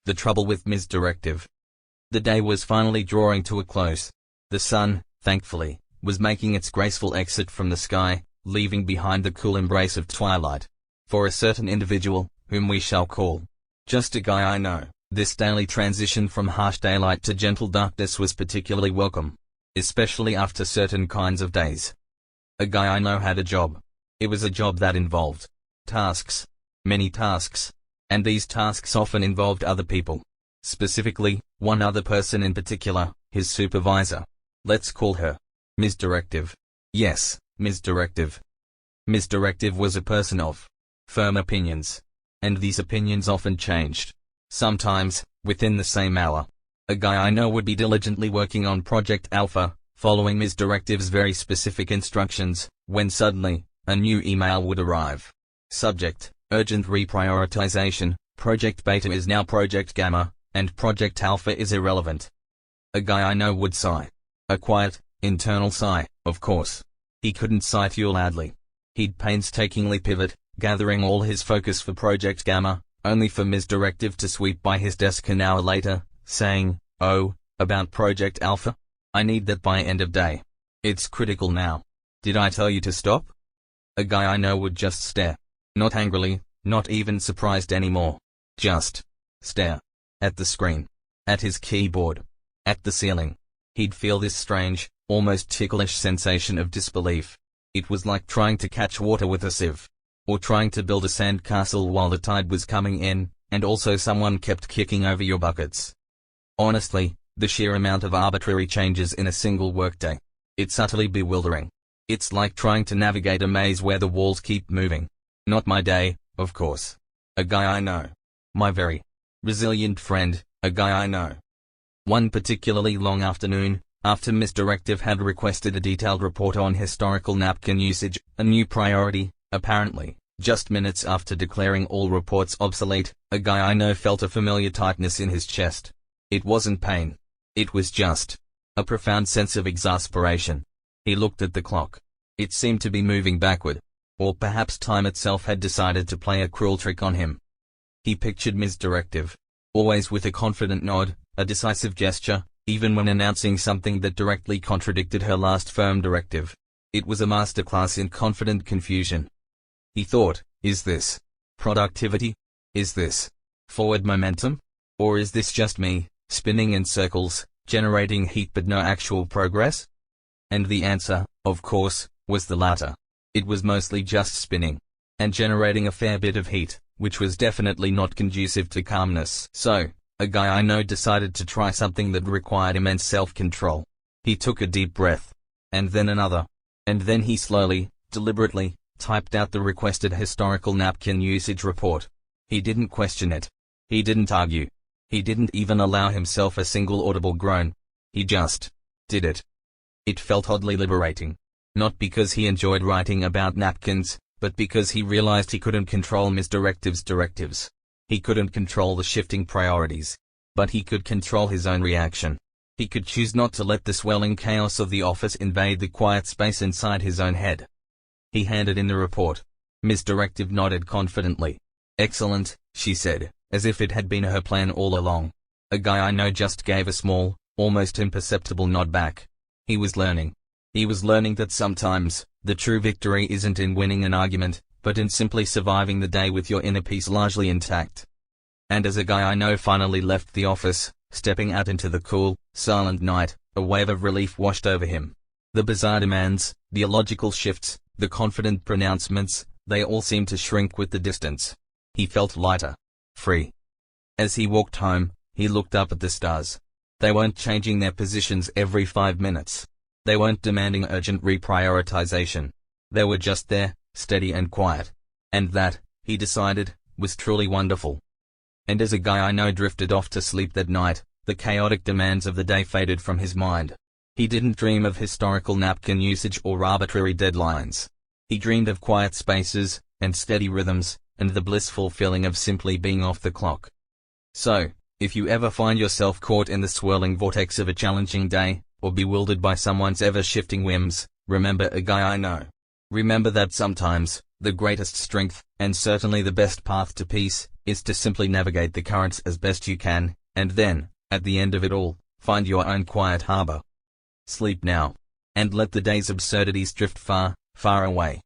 The trouble with Ms. Directive. The day was finally drawing to a close. The sun, thankfully, was making its graceful exit from the sky, leaving behind the cool embrace of twilight. For a certain individual, whom we shall call just a guy I know, this daily transition from harsh daylight to gentle darkness was particularly welcome, especially after certain kinds of days. A guy I know had a job. It was a job that involved tasks, many tasks, and these tasks often involved other people. Specifically, one other person in particular, his supervisor. Let's call her Ms. Directive. Yes, Ms. Directive. Ms. Directive was a person of firm opinions. And these opinions often changed. Sometimes, within the same hour. A guy I know would be diligently working on Project Alpha, following Ms. Directive's very specific instructions, when suddenly, a new email would arrive. Subject: urgent reprioritization, Project Beta is now Project Gamma, and Project Alpha is irrelevant. A guy I know would sigh. A quiet, internal sigh, of course. He couldn't sigh too loudly. He'd painstakingly pivot, gathering all his focus for Project Gamma, only for Ms. Directive to sweep by his desk an hour later, saying, "Oh, about Project Alpha? I need that by end of day. It's critical now. Did I tell you to stop?" A guy I know would just stare. Not angrily, not even surprised anymore. Just stare. At the screen. At his keyboard. At the ceiling. He'd feel this strange, almost ticklish sensation of disbelief. It was like trying to catch water with a sieve. Or trying to build a sand castle while the tide was coming in, and also someone kept kicking over your buckets. Honestly, the sheer amount of arbitrary changes in a single workday. It's utterly bewildering. It's like trying to navigate a maze where the walls keep moving. Not my day, of course. A guy I know. My very resilient friend, a guy I know. One particularly long afternoon, after Ms. Directive had requested a detailed report on historical napkin usage, a new priority, apparently, just minutes after declaring all reports obsolete, a guy I know felt a familiar tightness in his chest. It wasn't pain. It was just a profound sense of exasperation. He looked at the clock. It seemed to be moving backward. Or perhaps time itself had decided to play a cruel trick on him. He pictured Ms. Directive. Always with a confident nod, a decisive gesture, even when announcing something that directly contradicted her last firm directive. It was a masterclass in confident confusion. He thought, is this productivity? Is this forward momentum? Or is this just me, spinning in circles, generating heat but no actual progress? And the answer, of course, was the latter. It was mostly just spinning. And generating a fair bit of heat, which was definitely not conducive to calmness. So, a guy I know decided to try something that required immense self-control. He took a deep breath. And then another. And then he slowly, deliberately, typed out the requested historical napkin usage report. He didn't question it. He didn't argue. He didn't even allow himself a single audible groan. He just did it. It felt oddly liberating. Not because he enjoyed writing about napkins, but because he realized he couldn't control Ms. Directive's directives. He couldn't control the shifting priorities. But he could control his own reaction. He could choose not to let the swelling chaos of the office invade the quiet space inside his own head. He handed in the report. Ms. Directive nodded confidently. "Excellent," she said, as if it had been her plan all along. A guy I know just gave a small, almost imperceptible nod back. He was learning. He was learning that sometimes, the true victory isn't in winning an argument, but in simply surviving the day with your inner peace largely intact. And as a guy I know finally left the office, stepping out into the cool, silent night, a wave of relief washed over him. The bizarre demands, the illogical shifts, the confident pronouncements, they all seemed to shrink with the distance. He felt lighter. Free. As he walked home, he looked up at the stars. They weren't changing their positions every 5 minutes. They weren't demanding urgent reprioritization. They were just there, steady and quiet. And that, he decided, was truly wonderful. And as a guy I know drifted off to sleep that night, the chaotic demands of the day faded from his mind. He didn't dream of historical napkin usage or arbitrary deadlines. He dreamed of quiet spaces, and steady rhythms, and the blissful feeling of simply being off the clock. So, if you ever find yourself caught in the swirling vortex of a challenging day, or bewildered by someone's ever-shifting whims, remember a guy I know. Remember that sometimes, the greatest strength, and certainly the best path to peace, is to simply navigate the currents as best you can, and then, at the end of it all, find your own quiet harbor. Sleep now. And let the day's absurdities drift far, far away.